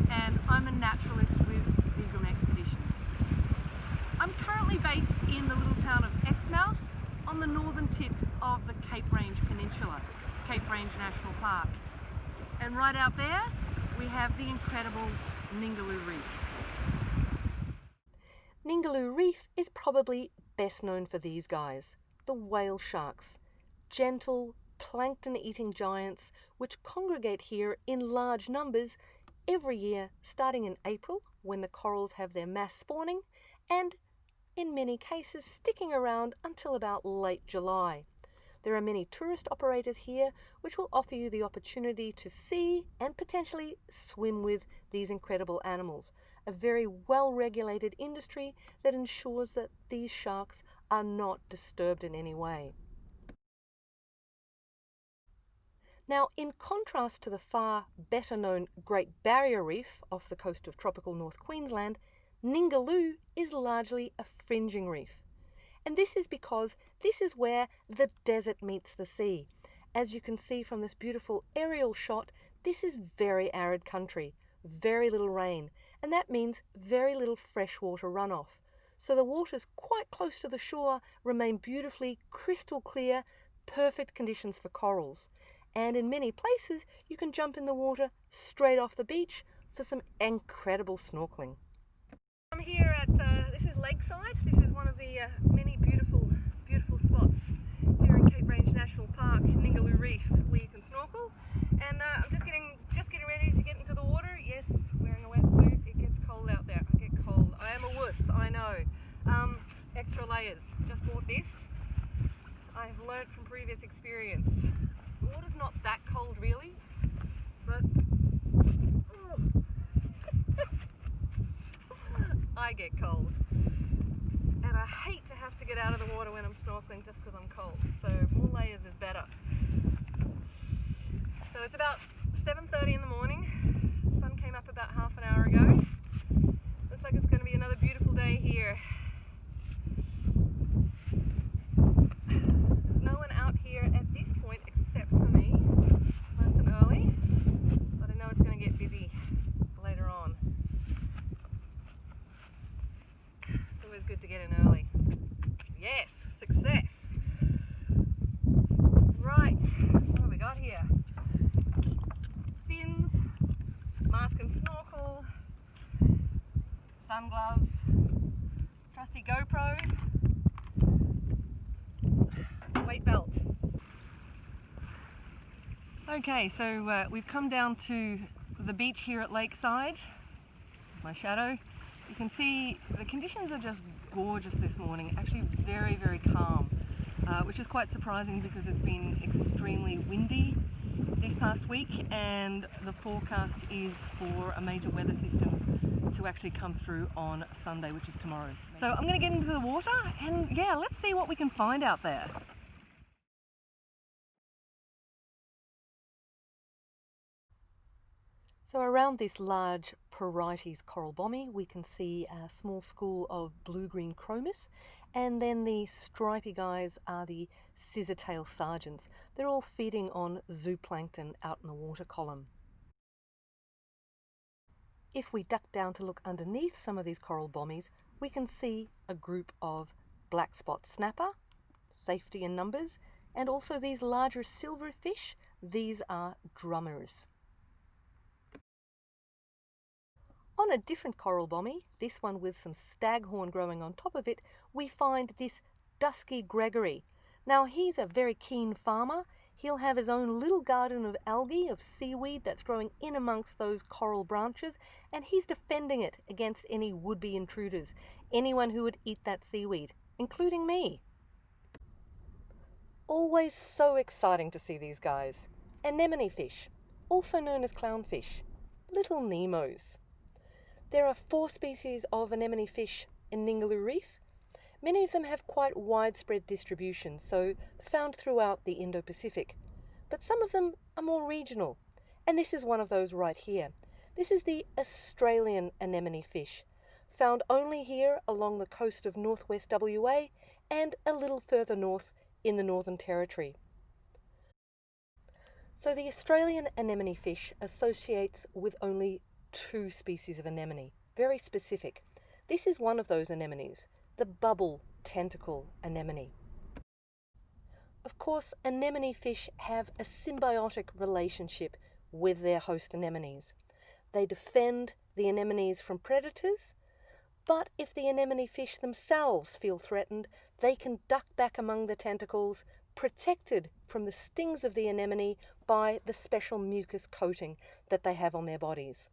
and I'm a naturalist with Seagram Expeditions. I'm currently based in the little town of Exmouth on the northern tip of the Cape Range Peninsula, Cape Range National Park. And right out there we have the incredible Ningaloo Reef. Ningaloo Reef is probably best known for these guys, the whale sharks, gentle, plankton-eating giants which congregate here in large numbers every year starting in April when the corals have their mass spawning, and in many cases sticking around until about late July. There are many tourist operators here which will offer you the opportunity to see and potentially swim with these incredible animals. A very well-regulated industry that ensures that these sharks are not disturbed in any way. Now, in contrast to the far better known Great Barrier Reef off the coast of tropical North Queensland, Ningaloo is largely a fringing reef. And this is because this is where the desert meets the sea. As you can see from this beautiful aerial shot, this is very arid country, very little rain, and that means very little freshwater runoff. So the waters quite close to the shore remain beautifully crystal clear, perfect conditions for corals. And in many places you can jump in the water straight off the beach for some incredible snorkeling. I'm here at, this is Lakeside. This is one of the many beautiful spots here in Cape Range National Park, Ningaloo Reef, where you can snorkel. And I'm just getting ready to get into the water. Yes, wearing a wetsuit. It gets cold out there. I get cold. I am a wuss, I know. Extra layers. Just bought this. I've learnt from previous experience. The water's not that cold really, but I get cold. And I hate to have to get out of the water when I'm snorkeling just because I'm cold. So more layers is better. So it's about 7:30 in the morning. The sun came up about half an hour ago. Looks like it's going to be another beautiful day here. There's no one out here at this point except for me, nice and early, but I know it's going to get busy later on. It's always good to get in early. Yes, success. Right, what have we got here? Fins, mask and snorkel, sun gloves, trusty GoPro, weight belt. Okay, so we've come down to the beach here at Lakeside. My shadow. You can see the conditions are just gorgeous this morning, actually very, very calm, which is quite surprising because it's been extremely windy this past week, and the forecast is for a major weather system to actually come through on Sunday, which is tomorrow. So I'm going to get into the water and yeah, let's see what we can find out there. So around this large Porites coral bommy we can see a small school of blue-green chromis, and then the stripy guys are the scissor-tail sergeants. They're all feeding on zooplankton out in the water column. If we duck down to look underneath some of these coral bommies, we can see a group of black spot snapper, safety in numbers, and also these larger silverfish. These are drummers. On a different coral bommy, this one with some staghorn growing on top of it, we find this dusky Gregory. Now he's a very keen farmer. He'll have his own little garden of algae, of seaweed that's growing in amongst those coral branches, and he's defending it against any would-be intruders, anyone who would eat that seaweed, including me. Always so exciting to see these guys. Anemone fish, also known as clownfish, little Nemos. There are 4 species of anemone fish in Ningaloo Reef. Many of them have quite widespread distribution, so found throughout the Indo-Pacific. But some of them are more regional, and this is one of those right here. This is the Australian anemone fish, found only here along the coast of northwest WA and a little further north in the Northern Territory. So the Australian anemone fish associates with only two species of anemone, very specific. This is one of those anemones, the bubble tentacle anemone. Of course, anemone fish have a symbiotic relationship with their host anemones. They defend the anemones from predators, but if the anemone fish themselves feel threatened, they can duck back among the tentacles, protected from the stings of the anemone by the special mucus coating that they have on their bodies.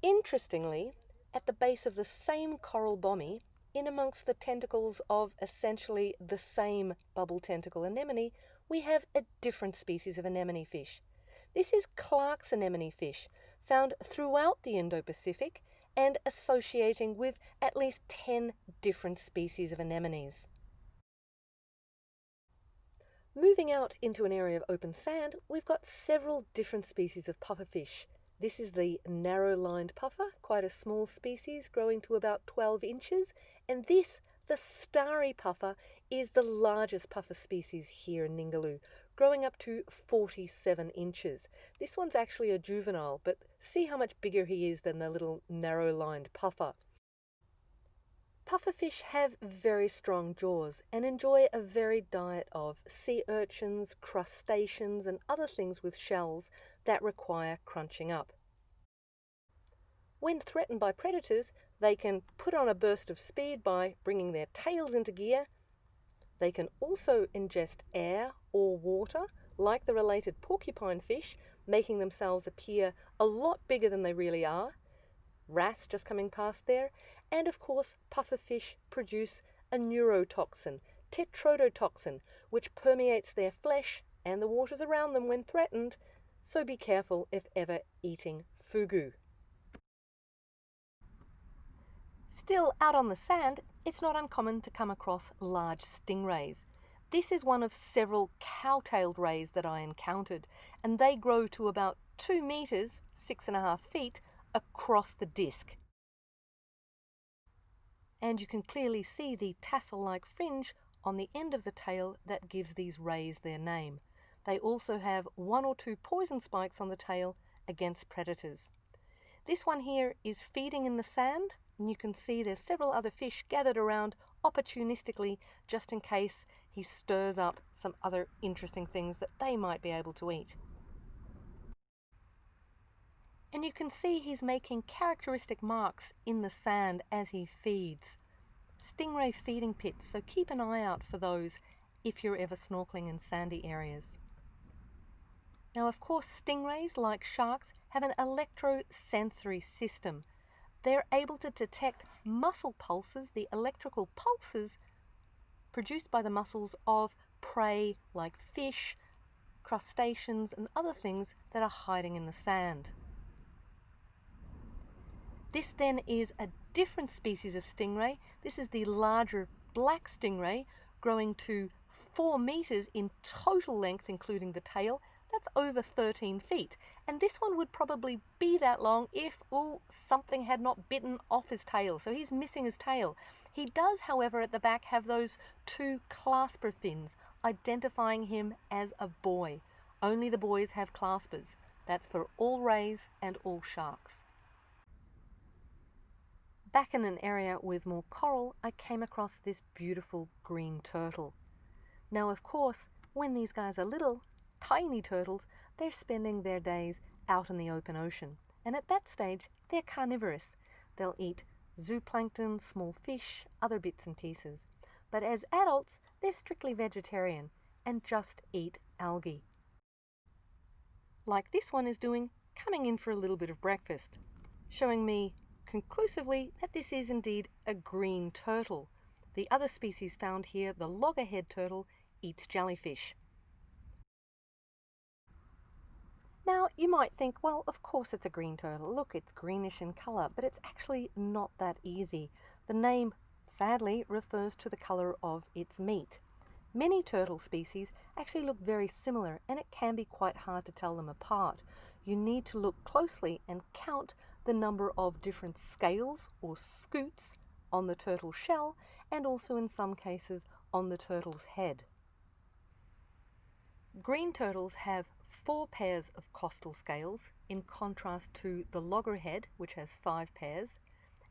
Interestingly, at the base of the same coral bommy, in amongst the tentacles of essentially the same bubble tentacle anemone, we have a different species of anemone fish. This is Clark's anemone fish, found throughout the Indo-Pacific and associating with at least 10 different species of anemones. Moving out into an area of open sand, we've got several different species of pufferfish. This is the narrow-lined puffer, quite a small species, growing to about 12 inches. And this, the starry puffer, is the largest puffer species here in Ningaloo, growing up to 47 inches. This one's actually a juvenile, but see how much bigger he is than the little narrow-lined puffer. Pufferfish have very strong jaws and enjoy a varied diet of sea urchins, crustaceans, and other things with shells that require crunching up. When threatened by predators, they can put on a burst of speed by bringing their tails into gear. They can also ingest air or water, like the related porcupine fish, making themselves appear a lot bigger than they really are. Wrasse just coming past there. And of course, pufferfish produce a neurotoxin, tetrodotoxin, which permeates their flesh and the waters around them when threatened, so be careful if ever eating fugu. Still, out on the sand, it's not uncommon to come across large stingrays. This is one of several cow-tailed rays that I encountered, and they grow to about 2 meters, 6.5 feet, across the disc. And you can clearly see the tassel-like fringe on the end of the tail that gives these rays their name. They also have 1 or 2 poison spikes on the tail against predators. This one here is feeding in the sand, and you can see there's several other fish gathered around opportunistically just in case he stirs up some other interesting things that they might be able to eat. And you can see he's making characteristic marks in the sand as he feeds. Stingray feeding pits, so keep an eye out for those if you're ever snorkeling in sandy areas. Now, of course, stingrays, like sharks, have an electrosensory system. They're able to detect muscle pulses, the electrical pulses produced by the muscles of prey like fish, crustaceans, and other things that are hiding in the sand. This then is a different species of stingray. This is the larger black stingray, growing to 4 meters in total length, including the tail. That's over 13 feet. And this one would probably be that long if, something had not bitten off his tail. So he's missing his tail. He does, however, at the back have those 2 clasper fins, identifying him as a boy. Only the boys have claspers. That's for all rays and all sharks. Back in an area with more coral, I came across this beautiful green turtle. Now, of course, when these guys are little, tiny turtles, they're spending their days out in the open ocean. And at that stage, they're carnivorous. They'll eat zooplankton, small fish, other bits and pieces. But as adults, they're strictly vegetarian and just eat algae. Like this one is doing, coming in for a little bit of breakfast, showing me conclusively that this is indeed a green turtle. The other species found here, the loggerhead turtle, eats jellyfish. Now, you might think, well, of course it's a green turtle. Look, it's greenish in color, but it's actually not that easy. The name, sadly, refers to the color of its meat. Many turtle species actually look very similar, and it can be quite hard to tell them apart. You need to look closely and count the number of different scales or scutes on the turtle's shell and also in some cases on the turtle's head. Green turtles have 4 pairs of costal scales in contrast to the loggerhead, which has 5 pairs,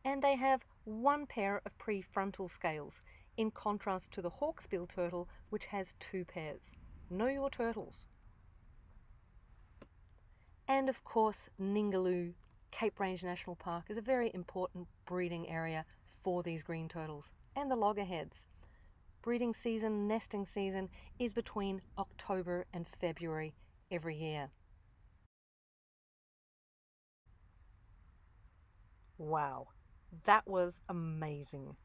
and they have 1 pair of prefrontal scales in contrast to the hawksbill turtle, which has 2 pairs. Know your turtles. And of course, Ningaloo Cape Range National Park is a very important breeding area for these green turtles and the loggerheads. Breeding season, nesting season is between October and February every year. Wow, that was amazing.